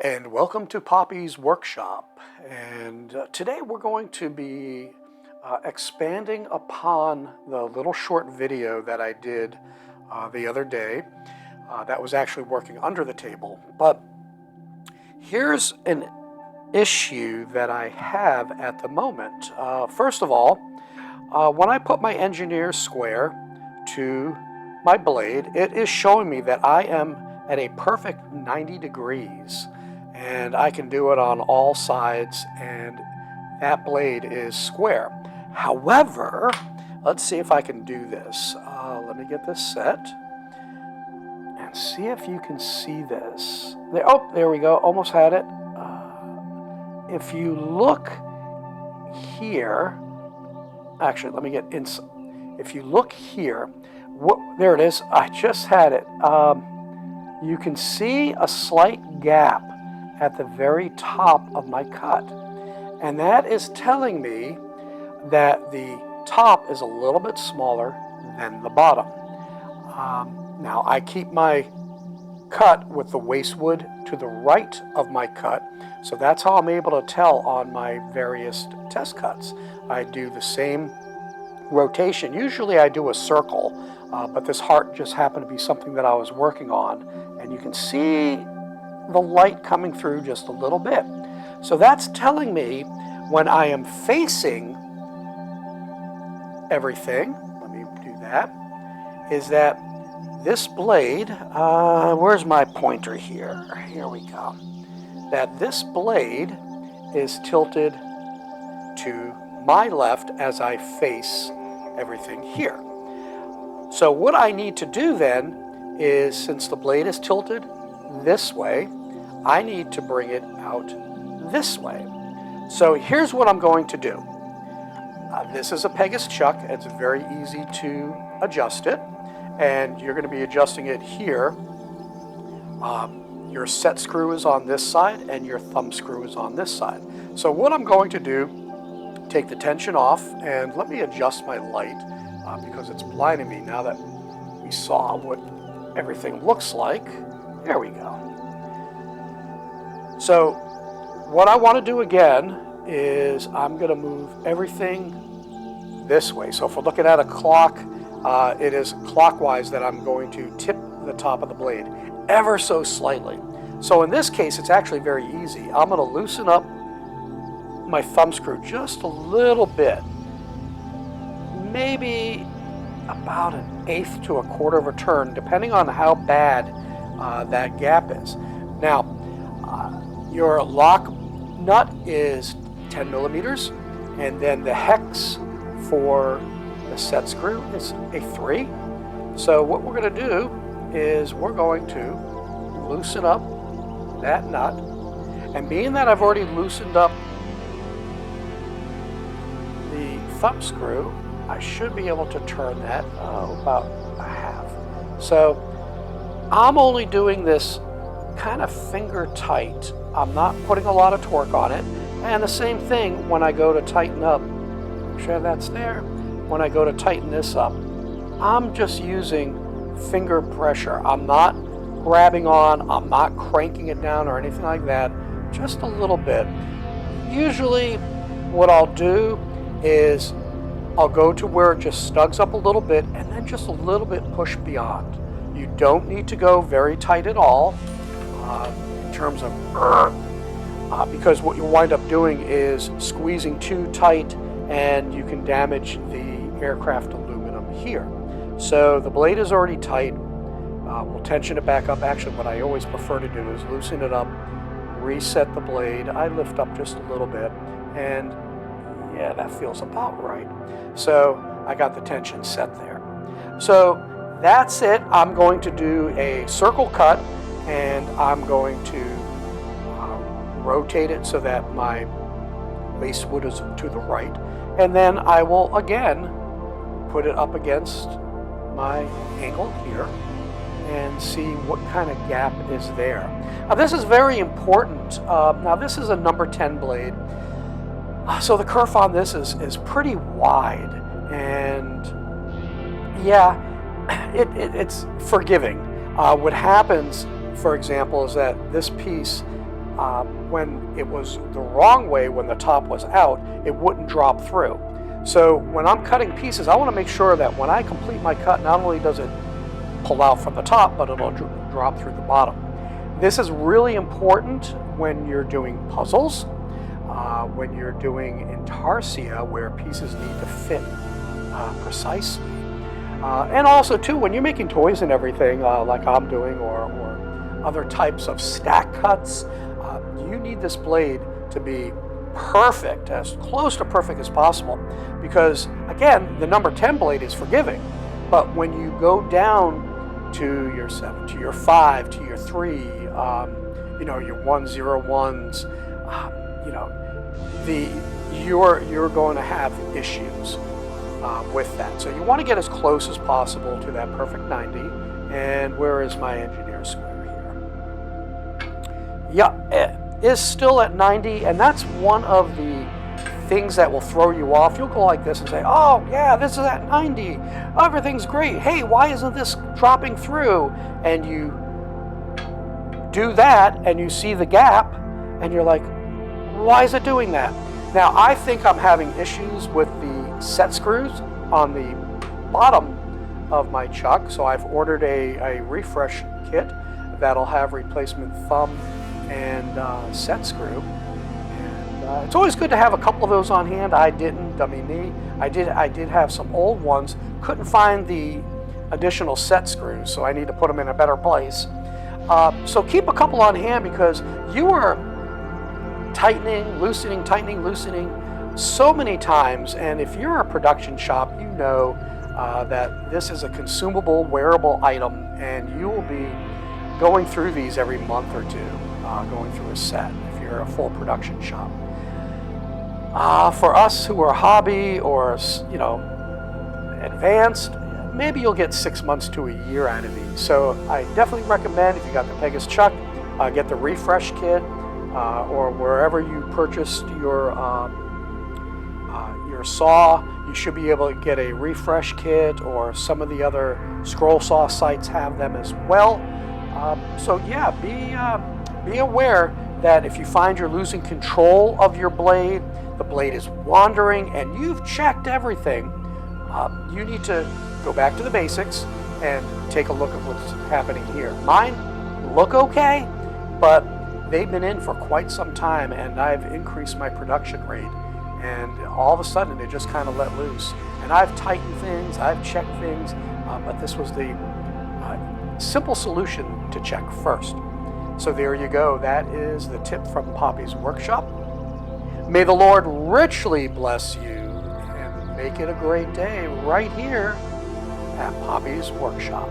And welcome to Poppy's workshop. And today we're going to be expanding upon the little short video that I did the other day that was actually working under the table. But here's an issue that I have at the moment. First of all, when I put my engineer square to my blade, it is showing me that I am at a perfect 90 degrees. And I can do it on all sides, and that blade is square. However, let's see if I can do this. Let me get this set and see if you can see this. There we go, almost had it. If you look here, actually, let me get inside. If you look here, there it is, I just had it. You can see a slight gap at the very top of my cut. And that is telling me that the top is a little bit smaller than the bottom. Now I keep my cut with the waste wood to the right of my cut, so that's how I'm able to tell on my various test cuts. I do the same rotation. Usually I do a circle, but this heart just happened to be something that I was working on, and you can see the light coming through just a little bit. So that's telling me when I am facing everything, let me do that, is that this blade, where's my pointer here? Here we go. That this blade is tilted to my left as I face everything here. So what I need to do then is, since the blade is tilted this way, I need to bring it out this way. So here's what I'm going to do. This is a Pegasus chuck. It's very easy to adjust it, and you're going to be adjusting it here. Your set screw is on this side and your thumb screw is on this side. So what I'm going to do, take the tension off, and let me adjust my light because it's blinding me now that we saw what everything looks like. There we go. So what I want to do again is I'm going to move everything this way. So if we're looking at a clock, it is clockwise that I'm going to tip the top of the blade ever so slightly. So in this case, it's actually very easy. I'm going to loosen up my thumb screw just a little bit, maybe about 1/8 to 1/4 of a turn, depending on how bad that gap is. Now, your lock nut is 10 millimeters, and then the hex for the set screw is a 3. So what we're going to do is we're going to loosen up that nut, and being that I've already loosened up the thumb screw, I should be able to turn that about 1/2. So I'm only doing this kind of finger tight. I'm not putting a lot of torque on it. And the same thing when I go to tighten up. Make sure that's there. When I go to tighten this up, I'm just using finger pressure. I'm not grabbing on, I'm not cranking it down or anything like that, just a little bit. Usually what I'll do is I'll go to where it just snugs up a little bit and then just a little bit push beyond. You don't need to go very tight at all in terms of because what you wind up doing is squeezing too tight and you can damage the aircraft aluminum here. So the blade is already tight. We'll tension it back up. Actually, what I always prefer to do is loosen it up, reset the blade. I lift up just a little bit, and yeah, that feels about right. So I got the tension set there. So that's it. I'm going to do a circle cut, and I'm going to rotate it so that my waste wood is to the right, and then I will again put it up against my angle here and see what kind of gap is there. Now this is very important. Now this is a number 10 blade, so the kerf on this is pretty wide, and yeah, it's forgiving. What happens, for example, is that this piece when it was the wrong way, when the top was out, it wouldn't drop through. So when I'm cutting pieces, I want to make sure that when I complete my cut, not only does it pull out from the top, but it'll drop through the bottom. This is really important when you're doing puzzles, when you're doing intarsia, where pieces need to fit precisely. And also, too, when you're making toys and everything, like I'm doing, or other types of stack cuts, you need this blade to be perfect, as close to perfect as possible, because again, the number 10 blade is forgiving, but when you go down to your 7, to your 5, to your 3, your 101s, you're going to have issues with that. So you want to get as close as possible to that perfect 90. And where is my engineer square here? Yeah, it is still at 90, and that's one of the things that will throw you off. You'll go like this and say, oh yeah, this is at 90, everything's great, hey, why isn't this dropping through? And you do that and you see the gap and you're like, why is it doing that? Now I think I'm having issues with the set screws on the bottom of my chuck, so I've ordered a refresh kit that'll have replacement thumb and set screw. And it's always good to have a couple of those on hand. I didn't, dummy me. I did have some old ones, couldn't find the additional set screws, so I need to put them in a better place. So keep a couple on hand, because you are tightening, loosening so many times, and if you're a production shop, you know that this is a consumable, wearable item, and you will be going through these every month or two, going through a set if you're a full production shop. For us who are hobby or advanced, maybe you'll get 6 months to a year out of these. So I definitely recommend, if you got the Pegasus chuck, get the refresh kit, or wherever you purchased your saw, you should be able to get a refresh kit, or some of the other scroll saw sites have them as well. So yeah, be aware that if you find you're losing control of your blade, the blade is wandering, and you've checked everything, you need to go back to the basics and take a look at what's happening here. Mine look okay, but they've been in for quite some time, and I've increased my production rate, and all of a sudden it just kind of let loose. And I've tightened things, I've checked things, but this was the simple solution to check first. So there you go. That is the tip from Poppy's Workshop. May the Lord richly bless you, and make it a great day right here at Poppy's Workshop.